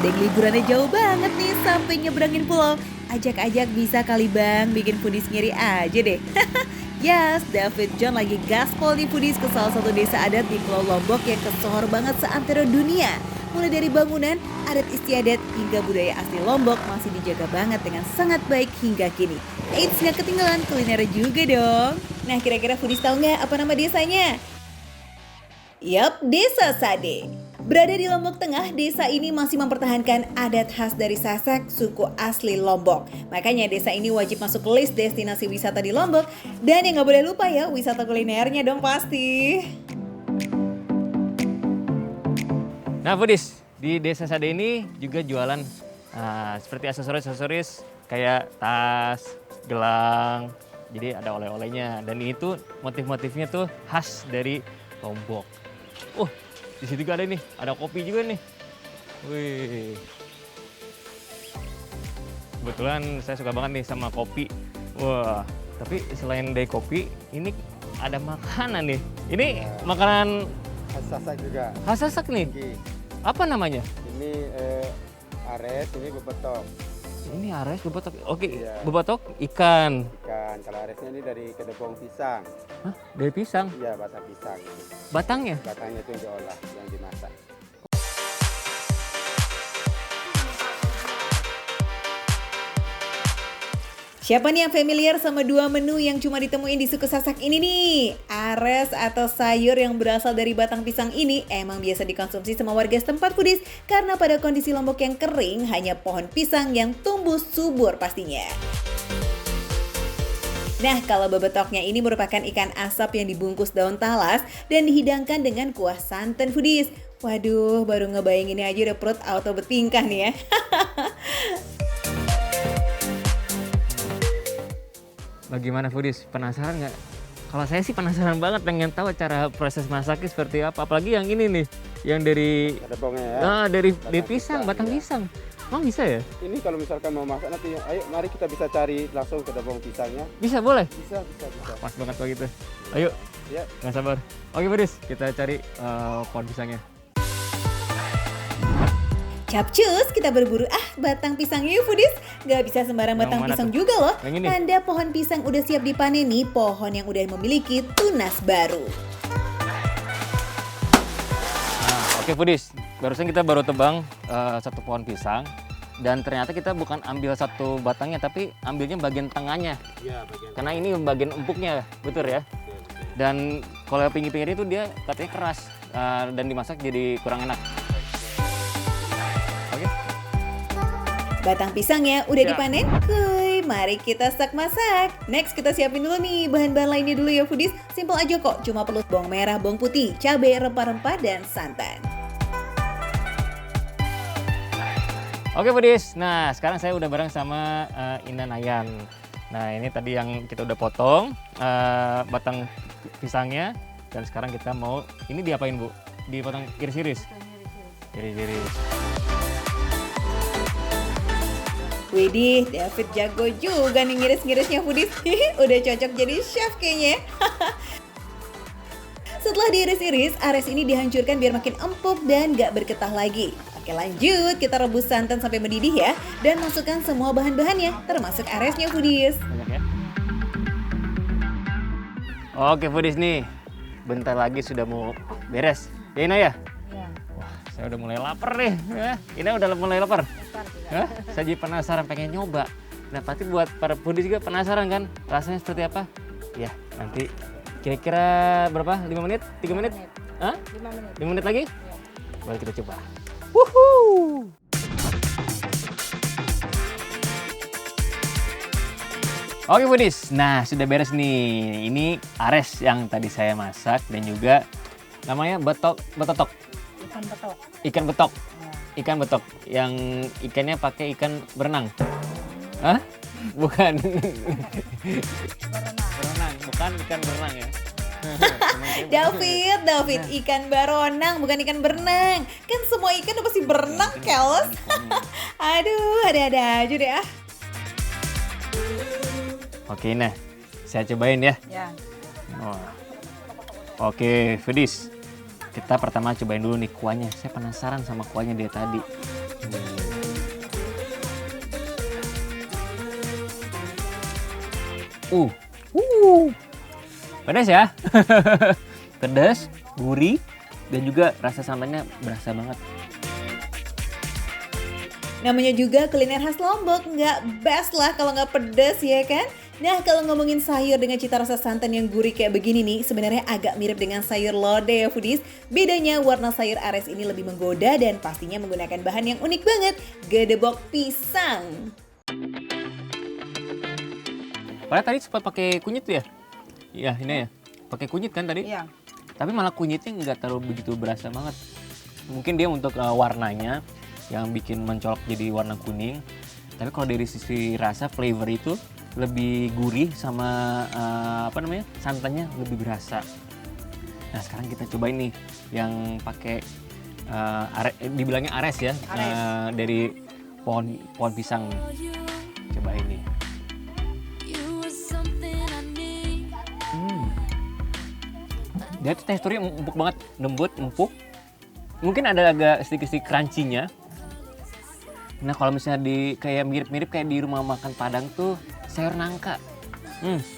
Ada yang liburannya jauh banget nih sampai nyebrangin pulau. Ajak-ajak bisa kali bang, bikin foodies ngiri aja deh. Yes, David John lagi gaspol nih foodies ke salah satu desa adat di Pulau Lombok yang kesohor banget seantero dunia. Mulai dari bangunan, adat istiadat, hingga budaya asli Lombok masih dijaga banget dengan sangat baik hingga kini. Eits, nggak ketinggalan kuliner juga dong. Nah, kira-kira foodies tahu nggak apa nama desanya? Yap, Desa Sade. Berada di Lombok Tengah, desa ini masih mempertahankan adat khas dari Sasak, suku asli Lombok. Makanya desa ini wajib masuk list destinasi wisata di Lombok. Dan yang gak boleh lupa ya, wisata kulinernya dong pasti. Nah Foodies, di Desa Sade ini juga jualan seperti aksesoris-aksesoris kayak tas, gelang, jadi ada oleh-olehnya. Dan ini tuh motif-motifnya tuh khas dari Lombok. Di situ juga ada nih, ada kopi juga nih. Wih. Kebetulan saya suka banget nih sama kopi. Wah, tapi selain dari kopi, ini ada makanan nih. Ini makanan Khas Sasak juga. khas Sasak nih. Oke. Apa namanya? Ini ares, ini bebetok Ini ares bebotok. Oke, Iya. bebotok ikan. ikan. Kalau aresnya ini dari kedebong pisang. Hah? Dari pisang. Iya, batang pisang. Batangnya? Batangnya itu yang diolah, yang dimasak. Siapa nih yang familiar sama dua menu yang cuma ditemuin di suku Sasak ini nih? Ares atau sayur yang berasal dari batang pisang ini emang biasa dikonsumsi sama warga setempat foodies karena pada kondisi Lombok yang kering hanya pohon pisang yang tumbuh subur pastinya. Nah, kalau bebetoknya ini merupakan ikan asap yang dibungkus daun talas dan dihidangkan dengan kuah santan foodies. Waduh, baru ngebayanginnya aja udah perut auto bertingkah nih ya. Bagaimana Foodies? Penasaran nggak? Kalau saya sih penasaran banget, pengen tahu cara proses masaknya seperti apa. Apalagi yang ini nih, yang dari Kedebongnya ya. dari Batang pisang, pisang, batang iya. pisang. Emang bisa ya? Ini kalau misalkan mau masak nanti, ayo mari kita bisa cari langsung kedebong pisangnya. Bisa, boleh? Bisa. Pas banget begitu. Ayo, Ya. nggak sabar. Oke Foodies, kita cari pohon pisangnya. Capcus, kita berburu batang pisangnya yuk foodies. Gak bisa sembarang Yang batang mana pisang tuh? juga loh. Yang ini? Tanda pohon pisang udah siap dipanen nih, pohon yang udah memiliki tunas baru. Nah, oke Foodies, barusan kita baru tebang satu pohon pisang. Dan ternyata kita bukan ambil satu batangnya, tapi ambilnya bagian tengahnya. Iya, bagian. Karena ini bagian empuknya, betul ya? Dan kalau pinggir-pinggir itu dia katanya keras dan dimasak jadi kurang enak. Oke, Batang pisangnya udah Ya. dipanen? Kuy, mari kita masak. Next kita siapin dulu nih bahan-bahan lainnya dulu ya foodies. Simple aja kok, cuma perlu bawang merah, bawang putih, cabai, rempah-rempah, dan santan. oke Foodies. Nah, sekarang saya udah bareng sama Indah Nayan. Nah, ini tadi yang kita udah potong batang pisangnya. Dan sekarang kita mau, ini diapain Bu? Dipotong iris-iris? Iris-iris. Widih, David jago juga nih ngiris-ngirisnya foodies. Udah cocok jadi chef kayaknya. Setelah diiris-iris, ares ini dihancurkan biar makin empuk dan gak bergetah lagi. Oke lanjut, kita rebus santan sampai mendidih ya. Dan masukkan semua bahan-bahannya, termasuk aresnya foodies. Banyak ya. Oke Foodies nih, bentar lagi sudah mau beres. Ya Ina ya? Iya, Wah, saya udah mulai lapar nih. Ya, Ina udah mulai lapar. lapar juga. Hah? Saya jadi penasaran pengen nyoba. Nah pasti buat para Foodies juga penasaran kan rasanya seperti apa? Ya nanti kira-kira berapa? 5 menit? 3 menit? Hah? 5 menit. 5 menit lagi? Iya. Boleh kita coba. Wuhuu! Oke Foodies, nah sudah beres nih. Ini ares yang tadi saya masak dan juga namanya betotok, Ikan betok. ikan betok. Ya. Ikan betok yang ikannya pakai ikan berenang. Hah? Bukan. Berenang, bukan ikan berenang ya. David, ikan baronang bukan ikan berenang. Kan semua ikan udah pasti berenang, keles. Aduh, ada-ada aja deh ah. Oke, nah saya cobain ya. Ya. Wah. Oke, Foodies. Kita pertama cobain dulu nih kuahnya. Saya penasaran sama kuahnya dia tadi. Uh. Uh. Pedas ya. Pedas, gurih, dan juga rasa santannya berasa banget. Namanya juga kuliner khas Lombok, nggak best lah kalau nggak pedas ya kan? Nah kalau ngomongin sayur dengan cita rasa santan yang gurih kayak begini nih, sebenarnya agak mirip dengan sayur lodeh ya foodies. Bedanya warna sayur ares ini lebih menggoda dan pastinya menggunakan bahan yang unik banget, gedebok pisang. Padahal tadi sempat pakai kunyit tuh ya? Iya ini ya, pakai kunyit kan tadi? Iya. Tapi malah kunyitnya nggak terlalu begitu berasa banget. Mungkin dia untuk warnanya yang bikin mencolok jadi warna kuning. Tapi kalau dari sisi rasa, flavor itu lebih gurih sama santannya lebih berasa. Nah sekarang kita cobain nih yang pakai dibilangnya ares ya, dari pohon pisang. Cobain nih. Dia tuh teksturnya empuk banget, lembut, empuk. Mungkin ada agak sedikit-sedikit crunchy-nya. Nah kalau misalnya kayak mirip-mirip kayak di rumah makan Padang tuh sayur nangka.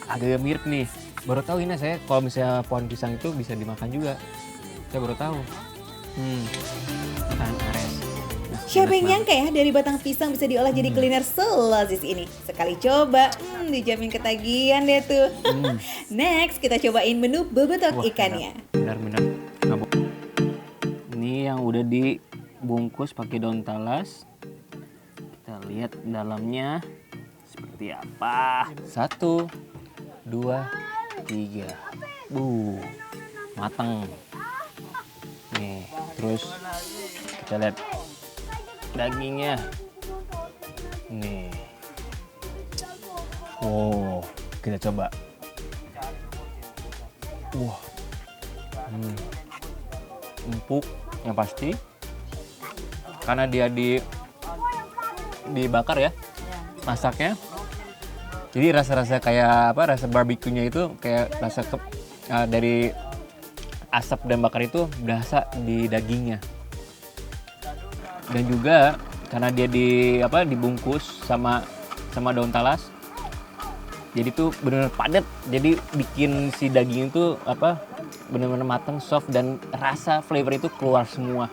Agak mirip nih. Baru tahu ini saya kalau misalnya pohon pisang itu bisa dimakan juga. Saya baru tahu. Makanan ares. Nah, Siapa yang nyangka ya dari batang pisang bisa diolah jadi kuliner selezis ini. Sekali coba, dijamin ketagihan deh tuh. Next kita cobain menu bebetok Wah, ikannya. Benar-benar. Ini yang udah dibungkus pakai daun talas. Kita lihat dalamnya seperti apa. 1, 2, 3. Mateng. Nih, terus kita lihat dagingnya. Nih. Wow, kita coba. Wah. Empuk yang pasti. Karena dia dibakar ya. Masaknya. Jadi rasa-rasa kayak rasa barbeque-nya itu kayak rasa dari asap dan bakar itu berasa di dagingnya. Dan juga karena dia dibungkus sama daun talas. Jadi tuh benar-benar padat. Jadi bikin si daging itu benar-benar matang, soft, dan rasa flavor itu keluar semua.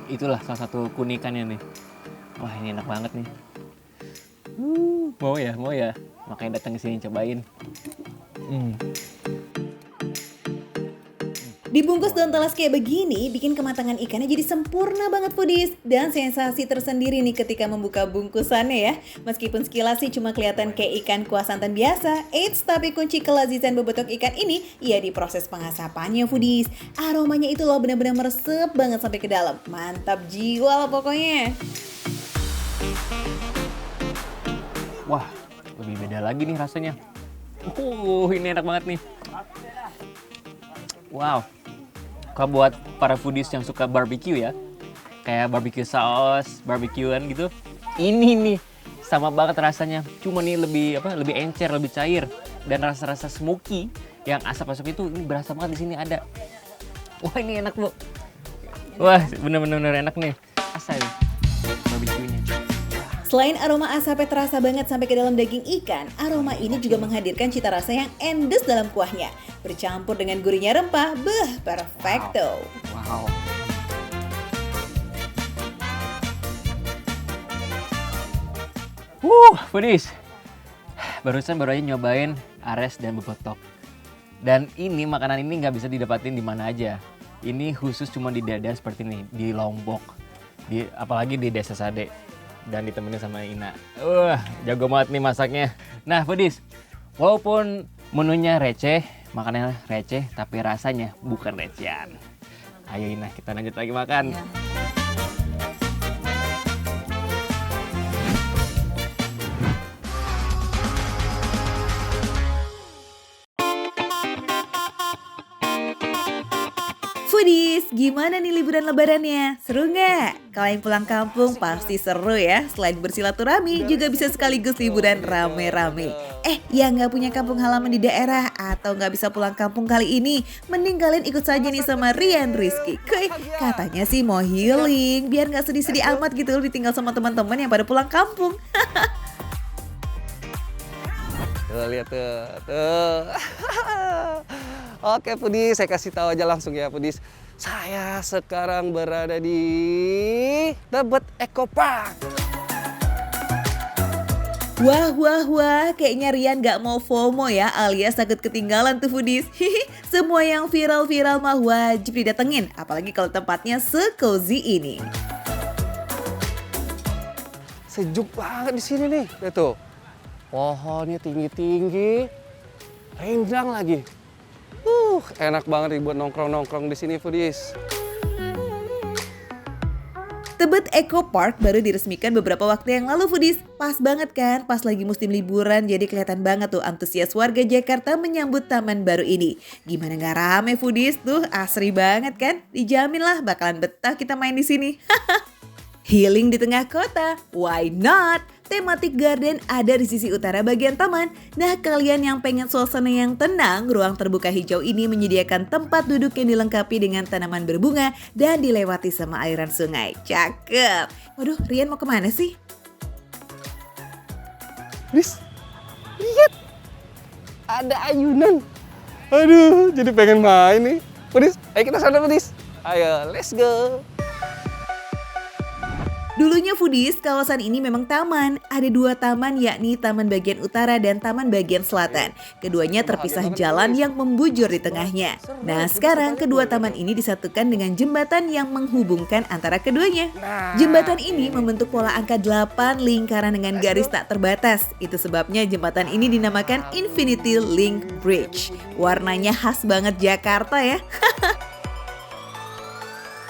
Itulah salah satu keunikannya nih. Wah ini enak banget nih. Mau ya. Makanya datang ke sini cobain. Dibungkus daun talas kayak begini, bikin kematangan ikannya jadi sempurna banget foodies. Dan sensasi tersendiri nih ketika membuka bungkusannya ya. Meskipun sekilas sih cuma kelihatan kayak ikan kuah santan biasa, tapi kunci kelezizan bebetok ikan ini ya di proses pengasapannya foodies. Aromanya itu loh benar-benar meresep banget sampai ke dalam. Mantap jiwa lah pokoknya. Wah, lebih beda lagi nih rasanya. Ini enak banget nih. Wow. Kalau buat para foodies yang suka barbecue ya, kayak barbecue sauce, barbekyuan gitu, ini nih sama banget rasanya. Cuma nih lebih encer, lebih cair, dan rasa-rasa smoky yang asap-asap itu ini berasa banget di sini ada. Wah ini enak bu. Wah bener-bener enak nih. Asal barbeque-nya. Selain aroma asapnya terasa banget sampai ke dalam daging ikan, aroma ini juga menghadirkan cita rasa yang endes dalam kuahnya. Bercampur dengan gurihnya rempah, perfecto. Wow. Foodies. Barusan baru aja nyobain ares dan bebetok. Dan ini makanan ini nggak bisa didapatin di mana aja. Ini khusus cuma di daerah seperti ini, di Lombok. Apalagi di Desa Sade. Dan ditemenin sama Ina. Jago banget nih masaknya. Nah foodies, walaupun menunya receh, makanannya receh, tapi rasanya bukan recehan. Ayo Ina, kita lanjut lagi makan. Ya. Foodies, gimana nih liburan lebarannya? Seru nggak? Kalian pulang kampung pasti seru ya. Selain bersilaturahmi, juga bisa sekaligus liburan rame-rame. Yang nggak punya kampung halaman di daerah atau nggak bisa pulang kampung kali ini, mending kalian ikut saja nih sama Rian Rizky. Katanya sih mau healing, biar nggak sedih-sedih amat gitu ditinggal sama teman-teman yang pada pulang kampung. Tuh, lihat tuh. Oke Pudis, saya kasih tahu aja langsung ya Pudis. Saya sekarang berada di Tebet Eco Park. Wah, kayaknya Rian gak mau FOMO ya, alias takut ketinggalan tuh foodies. Semua yang viral-viral mah wajib didatengin, apalagi kalau tempatnya se-cozy ini. Sejuk banget di sini nih. Lihat tuh. Pohonnya tinggi-tinggi. Rindang lagi. Enak banget nih buat nongkrong-nongkrong di sini foodies. Tebet Eco Park baru diresmikan beberapa waktu yang lalu foodies. Pas banget kan, pas lagi musim liburan jadi kelihatan banget tuh antusias warga Jakarta menyambut taman baru ini. Gimana gak rame foodies tuh, asri banget kan? Dijamin lah bakalan betah kita main di sini. Healing di tengah kota, why not? Tematik garden ada di sisi utara bagian taman. Nah, kalian yang pengen suasana yang tenang, ruang terbuka hijau ini menyediakan tempat duduk yang dilengkapi dengan tanaman berbunga dan dilewati sama aliran sungai. Cakep. Waduh, Rian mau kemana sih? Pudis, lihat. Ada ayunan. Aduh, jadi pengen main nih. Pudis, ayo kita sana Pudis. Ayo, let's go. Dulunya foodies, kawasan ini memang taman. Ada dua taman yakni taman bagian utara dan taman bagian selatan. Keduanya terpisah jalan yang membujur di tengahnya. Nah sekarang kedua taman ini disatukan dengan jembatan yang menghubungkan antara keduanya. Jembatan ini membentuk pola angka 8 lingkaran dengan garis tak terbatas. Itu sebabnya jembatan ini dinamakan Infinity Link Bridge. Warnanya khas banget Jakarta ya.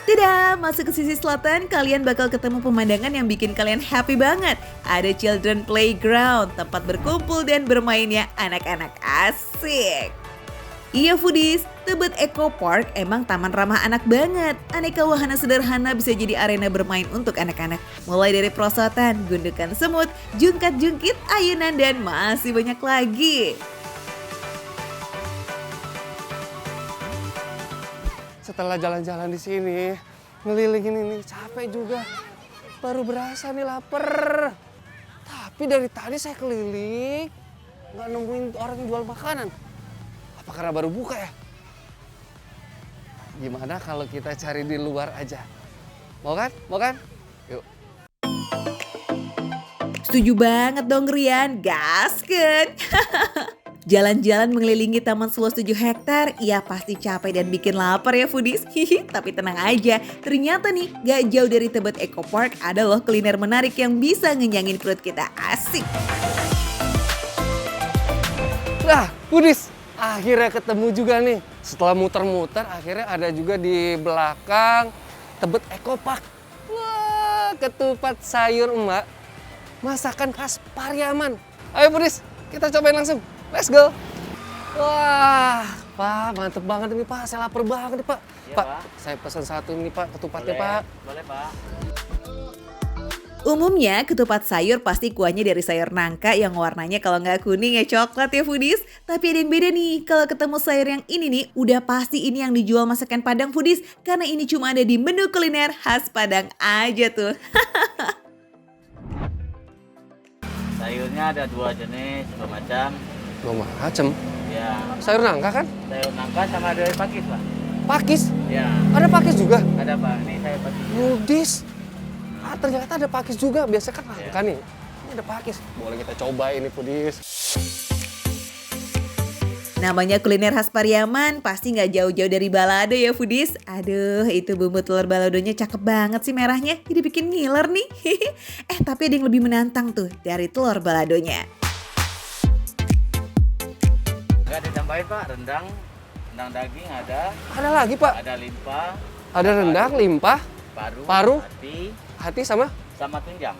Tidak, masuk ke sisi selatan kalian bakal ketemu pemandangan yang bikin kalian happy banget. Ada children playground, tempat berkumpul dan bermainnya anak-anak asik. Iya foodies, Tebet Eco Park emang taman ramah anak banget. Aneka wahana sederhana bisa jadi arena bermain untuk anak-anak. Mulai dari perosotan, gundukan semut, jungkat-jungkit, ayunan, dan masih banyak lagi. Setelah jalan-jalan di sini, ngelilingin ini capek juga. Baru berasa nih lapar. Tapi dari tadi saya keliling, nggak nemuin orang yang jual makanan. Apa karena baru buka ya? Gimana kalau kita cari di luar aja? Mau kan? Mau kan? Yuk. Setuju banget dong Rian, gasken. Jalan-jalan mengelilingi taman seluas 7 hektar, ya pasti capek dan bikin lapar ya foodies. Tapi tenang aja, ternyata nih gak jauh dari Tebet Eco Park ada loh kuliner menarik yang bisa ngenyangin perut kita. Asik. Nah, foodies, akhirnya ketemu juga nih. Setelah muter-muter, akhirnya ada juga di belakang Tebet Eco Park. Wah, ketupat sayur emak, masakan khas Pariaman. Ayo foodies, kita cobain langsung. Let's go. Wah, Pak, mantep banget ini Pak. Saya lapar banget nih Pak. Iya, Pak, Pak. saya pesan satu ini Pak, ketupatnya Boleh, Pak. Boleh Pak. Umumnya ketupat sayur pasti kuahnya dari sayur nangka yang warnanya kalau nggak kuning ya coklat ya foodies. Tapi ada yang beda nih, kalau ketemu sayur yang ini nih, udah pasti ini yang dijual masakan Padang foodies. Karena ini cuma ada di menu kuliner khas Padang aja tuh. Sayurnya ada 2 jenis, 2 macam. Dua macem. Ya, Sayur nangka kan? sayur nangka sama dari pakis, Pak. Pakis. Ya, Ada pakis juga. ada Pak. Ini sayur pakis. Foodies. Ah, ternyata ada pakis juga. Biasanya kan Iya. nangka nih. Ini ada pakis. Boleh kita coba ini foodies. Namanya kuliner khas Pariaman, pasti nggak jauh-jauh dari balado ya foodies. Aduh, itu bumbu telur baladonya cakep banget sih merahnya. Jadi bikin ngiler nih. Tapi ada yang lebih menantang tuh dari telur baladonya. Enggak ditambahin, Pak. Rendang daging ada, Ada lagi Pak. ada limpa, Ada rendang, limpah, paru, hati sama sama tunjang.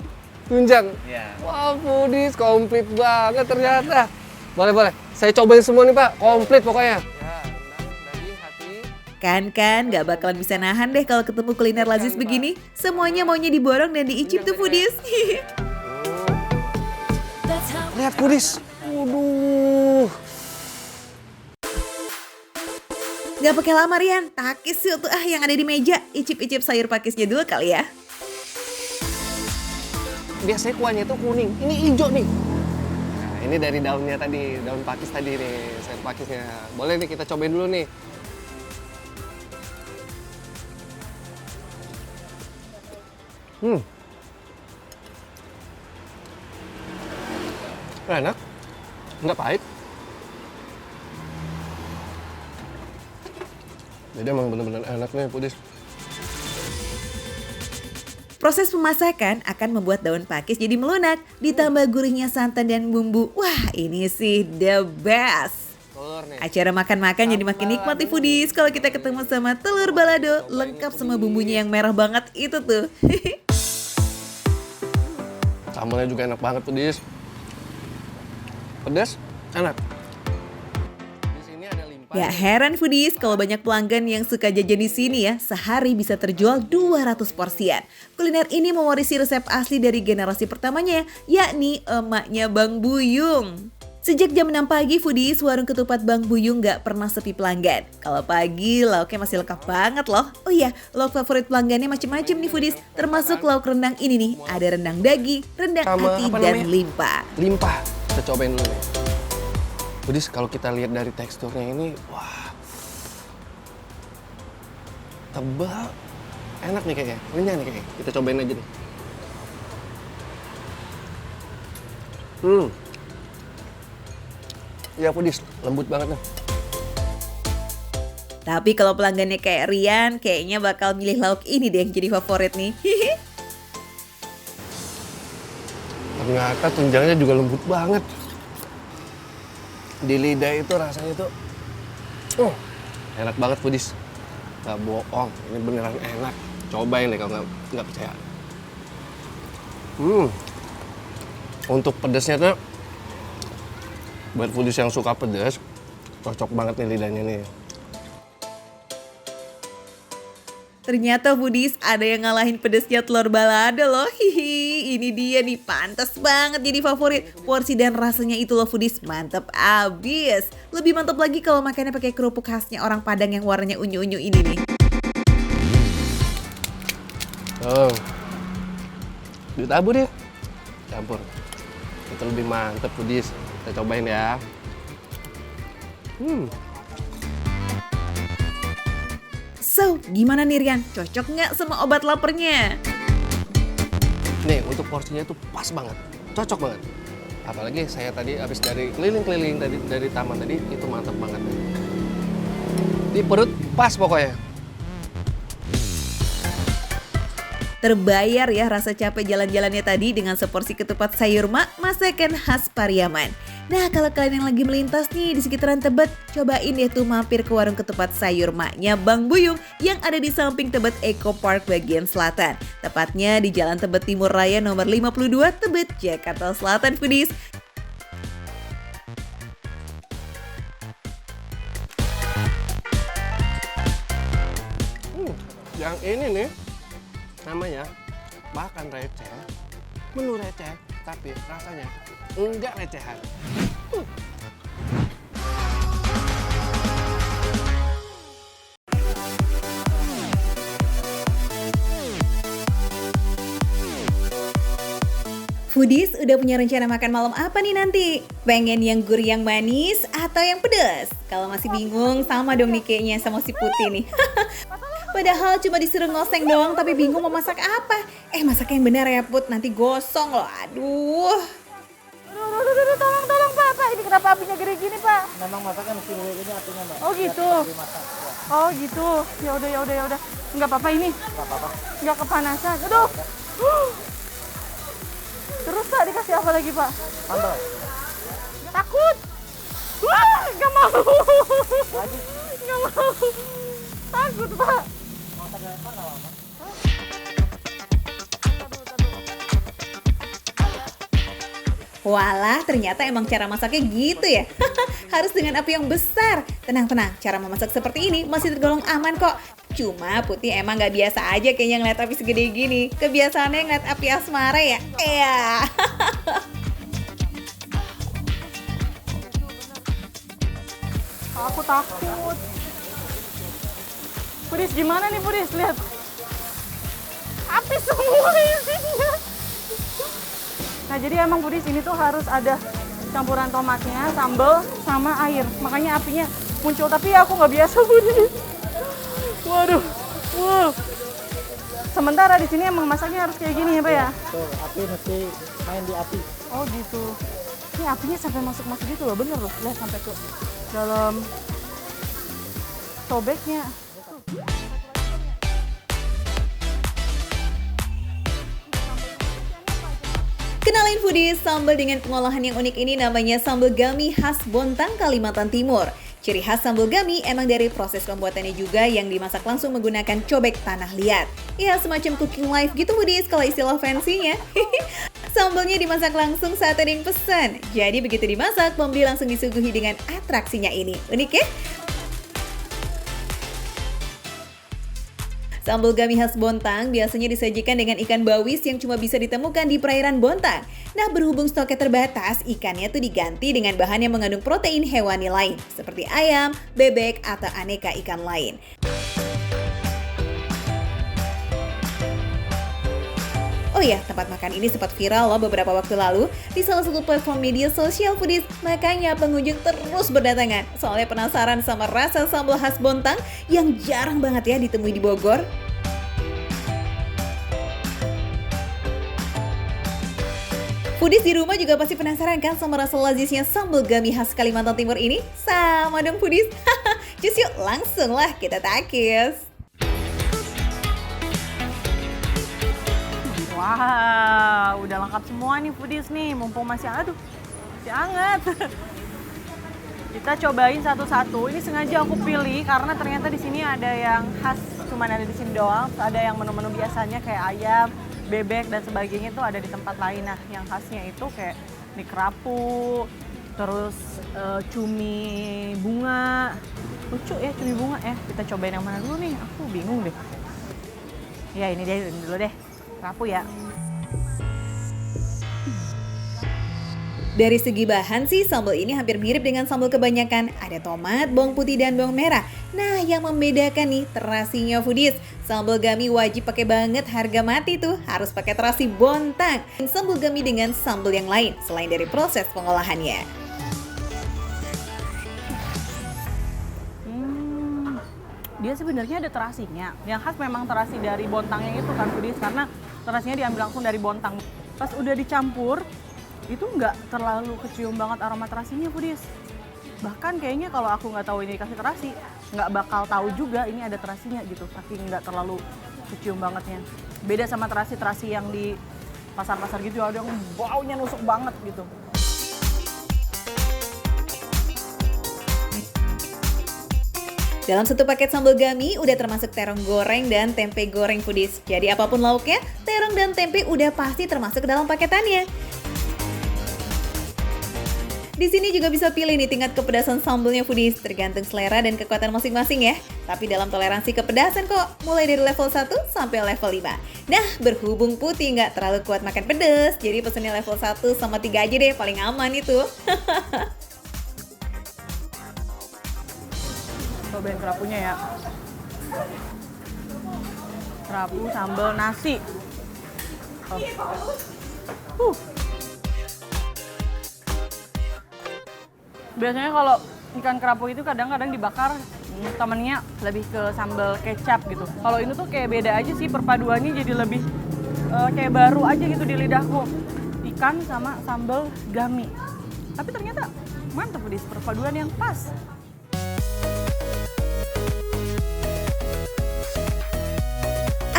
tunjang. Ya. Wah, foodies komplit banget ternyata. Boleh. Saya cobain semua nih Pak, komplit pokoknya. Ya, rendang, daging, hati. Kan, nggak bakalan bisa nahan deh kalau ketemu kuliner lazis begini. Semuanya maunya diborong dan diicip tuh foodies. Lihat foodies. Waduh. Gak pakai lama Rian, takis yuk tuh yang ada di meja. Icip-icip sayur pakisnya dulu kali ya. Biasanya kuahnya itu kuning, ini hijau nih. Nah, Ini dari daunnya tadi, daun pakis tadi nih, sayur pakisnya. Boleh nih kita cobain dulu nih. Enak, nggak pahit. Jadi emang bener-bener enak nih Pudis. Proses pemasakan akan membuat daun pakis jadi melunak, ditambah gurihnya santan dan bumbu. Wah, ini sih the best. Telur nih. Acara makan-makan jadi makin nikmat nih foodies kalau kita ketemu sama telur balado lengkap sama bumbunya yang merah banget itu tuh. Sambalnya juga enak banget Pudis. Pedas, enak. Di sini ada limpah. Ya heran foodies kalau banyak pelanggan yang suka jajan di sini ya, sehari bisa terjual 200 porsian. Kuliner ini mewarisi resep asli dari generasi pertamanya, yakni emaknya Bang Buyung. Sejak jam 6 pagi, foodies, warung ketupat Bang Buyung gak pernah sepi pelanggan. Kalau pagi, lauknya masih lengkap banget loh. Oh iya, lauk favorit pelanggannya macam-macam nih foodies, termasuk lauk rendang ini nih. Ada rendang daging, rendang Sama ati, apa dan namanya? limpa. Limpah, kita cobain dulu nih. Pudis, kalau kita lihat dari teksturnya ini, wah, tebal, enak nih kayaknya, renyah nih kayaknya. Kita cobain aja nih. Iya Pudis, lembut banget nih. Tapi kalau pelanggannya kayak Rian, kayaknya bakal milih lauk ini deh yang jadi favorit nih. Ternyata tunjangnya juga lembut banget. Di lidah itu rasanya tuh, enak banget Pudis. Gak bohong, ini beneran enak. Cobain deh kalau nggak percaya. Untuk pedesnya tuh, buat Pudis yang suka pedas, cocok banget nih lidahnya nih. Ternyata foodies ada yang ngalahin pedesnya telur balado loh. Hihi, ini dia nih, pantas banget jadi favorit. Porsi dan rasanya itu loh foodies, mantep abis. Lebih mantep lagi kalau makannya pakai kerupuk khasnya orang Padang yang warnanya unyu-unyu ini nih. Oh, ditabur ya, campur. Itu lebih mantep foodies. Kita cobain ya. So, gimana nih Rian? Cocok nggak sama obat laparnya? Nih, untuk porsinya tuh pas banget, cocok banget. Apalagi saya tadi habis dari keliling-keliling dari taman tadi, itu mantap banget. Di perut pas pokoknya. Terbayar ya rasa capek jalan-jalannya tadi dengan seporsi ketupat sayur mak masakan khas Pariaman. Nah, kalau kalian yang lagi melintas nih di sekitaran Tebet, cobain deh tuh mampir ke warung ketupat sayur maknya Bang Buyung yang ada di samping Tebet Eco Park bagian selatan. Tepatnya di Jalan Tebet Timur Raya nomor 52 Tebet, Jakarta Selatan foodies. Yang ini nih namanya makan receh, menu receh, tapi rasanya enggak recehan. Foodies udah punya rencana makan malam apa nih nanti? Pengen yang gurih yang manis atau yang pedas? Kalau masih bingung sama dong nih kayaknya sama si Putih nih. Padahal cuma disuruh ngoseng doang tapi bingung mau masak apa. Masak yang benar ya Put, nanti gosong loh. Aduh. Aduh, tolong Pak. Ini kenapa apinya gede gini Pak? Memang masakan mesti begini apinya mbak. Oh gitu. Oh gitu. Ya udah. Enggak apa-apa ini. Nggak apa-apa. Enggak kepanasan. Aduh. Terus Pak dikasih apa lagi Pak? Sambal. Takut. Wah, enggak mau. Lagi. Enggak mau. Takut Pak. Masak dari apa nggak apa-apa. Walah, ternyata emang cara masaknya gitu ya. Harus dengan api yang besar. Tenang, cara memasak seperti ini masih tergolong aman kok. Cuma Putih emang gak biasa aja kayaknya ngeliat api segede gini. Kebiasaannya ngeliat api asmara ya. Aku takut. Pudis gimana nih Pudis? Lihat. Api semua isinya. Nah jadi emang Pudis ini tuh harus ada campuran tomatnya, sambal, sama air. Makanya apinya muncul, tapi aku nggak biasa Budis. Waduh, wow. Sementara di sini emang masaknya harus kayak gini ya Pak ya? Tuh, api mesti main di api. Oh gitu. Ini apinya sampai masuk-masuk gitu loh, bener loh. Lihat sampai ke dalam sobeknya. Kenalin foodies, sambal dengan pengolahan yang unik ini namanya sambal gami khas Bontang, Kalimantan Timur. Ciri khas sambal gami emang dari proses pembuatannya juga yang dimasak langsung menggunakan cobek tanah liat. Ya semacam cooking live gitu foodies kalau istilah fancy-nya. Sambalnya dimasak langsung saat ada yang pesan. Jadi begitu dimasak, pembeli langsung disuguhi dengan atraksinya ini. Unik ya? Sambal gami khas Bontang biasanya disajikan dengan ikan bawis yang cuma bisa ditemukan di perairan Bontang. Nah, berhubung stoknya terbatas, ikannya tuh diganti dengan bahan yang mengandung protein hewani lain, seperti ayam, bebek, atau aneka ikan lain. Oh ya, tempat makan ini sempat viral loh beberapa waktu lalu di salah satu platform media sosial foodies. Makanya pengunjung terus berdatangan. Soalnya penasaran sama rasa sambal khas Bontang yang jarang banget ya ditemui di Bogor. Foodies di rumah juga pasti penasaran kan sama rasa lazisnya sambal gami khas Kalimantan Timur ini? Sama dong foodies. Cus yuk, langsung lah kita takis. Wah, udah lengkap semua nih foodies nih, mumpung masih hangat. Kita cobain satu-satu. Ini sengaja aku pilih karena ternyata di sini ada yang khas, cuman ada di sini doang. Ada yang menu-menu biasanya kayak ayam, bebek dan sebagainya itu ada di tempat lain. Nah, yang khasnya itu kayak mie kerapu, terus cumi bunga. Lucu ya cumi bunga ya. Kita cobain yang mana dulu nih? Aku bingung deh. Ya ini dulu deh. Kerapu ya. Dari segi bahan sih, sambal ini hampir mirip dengan sambal kebanyakan. Ada tomat, bawang putih, dan bawang merah. Nah, yang membedakan nih terasinya foodies. Sambal gami wajib pakai banget, harga mati tuh. Harus pakai terasi Bontang. Sambal gami dengan sambal yang lain, selain dari proses pengolahannya. Dia sebenarnya ada terasinya. Yang khas memang terasi dari Bontangnya itu kan foodies, karena terasinya diambil langsung dari Bontang. Pas udah dicampur, itu nggak terlalu kecium banget aroma terasinya foodies. Bahkan kayaknya kalau aku nggak tahu ini dikasih terasi, nggak bakal tahu juga ini ada terasinya gitu. Saking nggak terlalu kecium bangetnya. Beda sama terasi-terasi yang di pasar-pasar gitu, ada yang baunya nusuk banget gitu. Dalam satu paket sambal gami udah termasuk terong goreng dan tempe goreng foodies. Jadi apapun lauknya, terong dan tempe udah pasti termasuk ke dalam paketannya. Di sini juga bisa pilih nih tingkat kepedasan sambalnya foodies, tergantung selera dan kekuatan masing-masing ya. Tapi dalam toleransi kepedasan kok, mulai dari level 1 sampai level 5. Nah, berhubung Putih nggak terlalu kuat makan pedas, jadi pesennya level 1 sama 3 aja deh, paling aman itu. Cobain kerapunya ya. Kerapu sambal nasi. Biasanya kalau ikan kerapu itu kadang-kadang dibakar, temennya lebih ke sambal kecap gitu. Kalau ini tuh kayak beda aja sih, perpaduannya jadi lebih kayak baru aja gitu di lidahku. Ikan sama sambal gami. Tapi ternyata mantap di perpaduan yang pas.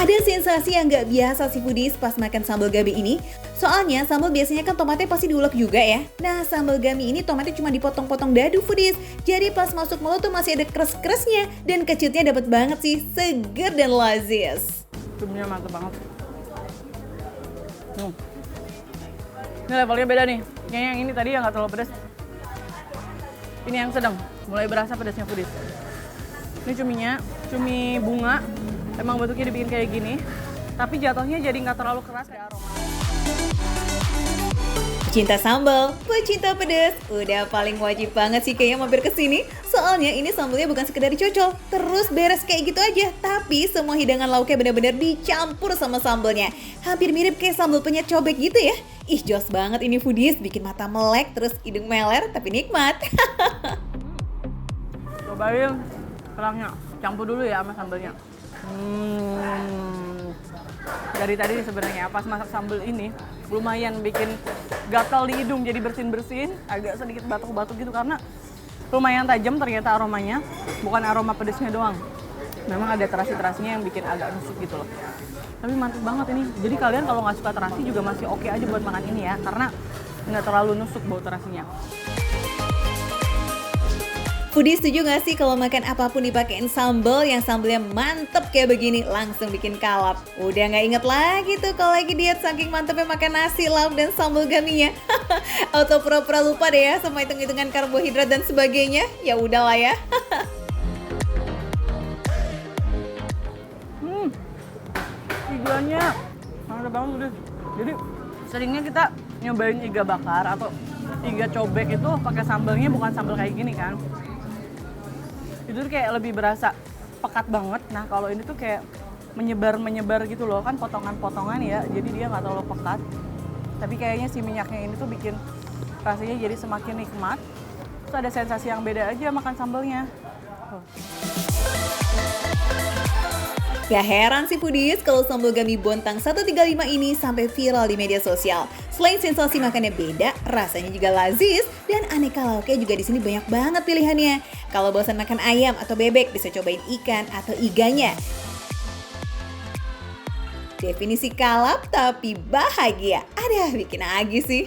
Ada sensasi yang nggak biasa sih foodies pas makan sambal gami ini. Soalnya sambal biasanya kan tomatnya pasti diulek juga ya. Nah, sambal gami ini tomatnya cuma dipotong-potong dadu foodies. Jadi pas masuk mulut tuh masih ada kres-kresnya. Dan kecutnya dapat banget sih, seger dan lazis. Cuminya mantap banget. Ini levelnya beda nih. Yang ini tadi yang nggak terlalu pedas. Ini yang sedang, mulai berasa pedasnya foodies. Ini cuminya, cumi bunga. Emang bentuknya dibikin kayak gini, tapi jatuhnya jadi nggak terlalu keras kayak aroma. Pecinta sambal, pecinta pedas, udah paling wajib banget sih kayaknya mampir ke sini. Soalnya ini sambalnya bukan sekedar dicocol, terus beres kayak gitu aja. Tapi semua hidangan lauknya benar-benar dicampur sama sambalnya. Hampir mirip kayak sambal penyet cobek gitu ya. Ih, jos banget ini foodies, bikin mata melek terus hidung meler tapi nikmat. Cobain kerangnya, campur dulu ya sama sambelnya. Dari tadi sebenarnya pas masak sambal ini lumayan bikin gatal di hidung, jadi bersin-bersin, agak sedikit batuk-batuk gitu karena lumayan tajam ternyata aromanya, bukan aroma pedesnya doang. Memang ada terasi-terasinya yang bikin agak nusuk gitu loh. Tapi mantap banget ini. Jadi kalian kalau nggak suka terasi juga masih oke aja buat makan ini ya, karena nggak terlalu nusuk bau terasinya. Foodies setuju gak sih kalau makan apapun dipakein sambal yang sambalnya mantep kayak begini langsung bikin kalap? Udah gak inget lagi tuh kalau lagi diet saking mantepnya makan nasi, lauk, dan sambal gaminya. Atau pura-pura lupa deh ya sama hitung-hitungan karbohidrat dan sebagainya. Ya udahlah ya. Iganya mantap banget udah. Jadi seringnya kita nyobain iga bakar atau iga cobek itu pakai sambalnya bukan sambal kayak gini kan. Itu kayak lebih berasa pekat banget. Nah kalau ini tuh kayak menyebar gitu loh, kan potongan-potongan ya, jadi dia nggak terlalu pekat. Tapi kayaknya si minyaknya ini tuh bikin rasanya jadi semakin nikmat. Terus ada sensasi yang beda aja makan sambalnya. Gak heran sih foodies kalau sambal gami Bontang 135 ini sampai viral di media sosial. Selain sensasi makannya beda, rasanya juga lazis dan aneka lauknya juga di sini banyak banget pilihannya. Kalau bosan makan ayam atau bebek bisa cobain ikan atau iganya. Definisi kalap tapi bahagia. Aduh, bikin agih sih.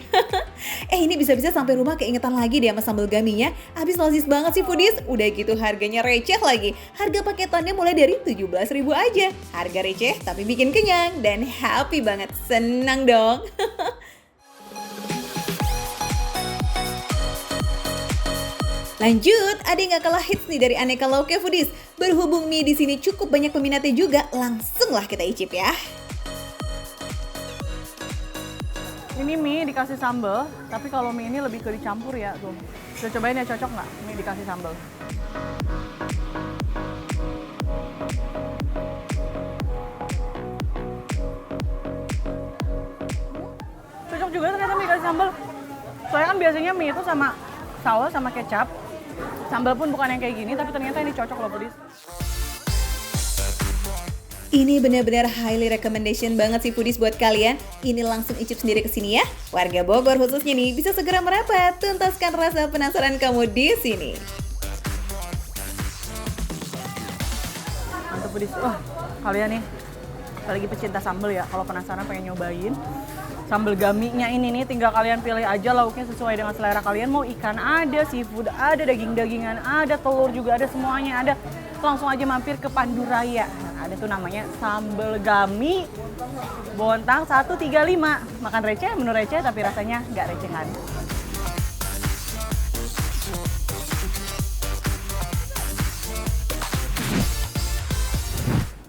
Ini bisa-bisa sampai rumah keingetan lagi deh sama sambal gaminya. Abis lazis banget sih foodies. Udah gitu harganya receh lagi. Harga paketannya mulai dari 17.000 aja. Harga receh tapi bikin kenyang dan happy banget. Senang dong. Lanjut, ada yang gak kalah hits nih dari aneka lauknya foodies. Berhubung mie di sini cukup banyak peminatnya juga, langsunglah kita icip ya. Ini mie dikasih sambal, tapi kalau mie ini lebih ke dicampur ya tuh. Udah cobain ya, cocok nggak mie dikasih sambal? Cocok juga ternyata mie dikasih sambal. Soalnya kan biasanya mie itu sama saus sama kecap. Sambal pun bukan yang kayak gini, tapi ternyata ini cocok loh foodies. Ini benar-benar highly recommendation banget sih foodies buat kalian. Ini langsung icip sendiri kesini ya. Warga Bogor khususnya nih bisa segera merapat, tuntaskan rasa penasaran kamu di sini. Mantap foodies. Wah, kalian nih lagi pecinta sambal ya, kalau penasaran pengen nyobain sambal gaminya ini nih, tinggal kalian pilih aja lauknya sesuai dengan selera kalian. Mau ikan ada, seafood ada, daging-dagingan ada, telur juga ada, semuanya ada. Langsung aja mampir ke Pandu Raya. Nah, ada tuh namanya sambal gami Bontang 135. Makan receh, menu receh tapi rasanya nggak recehan.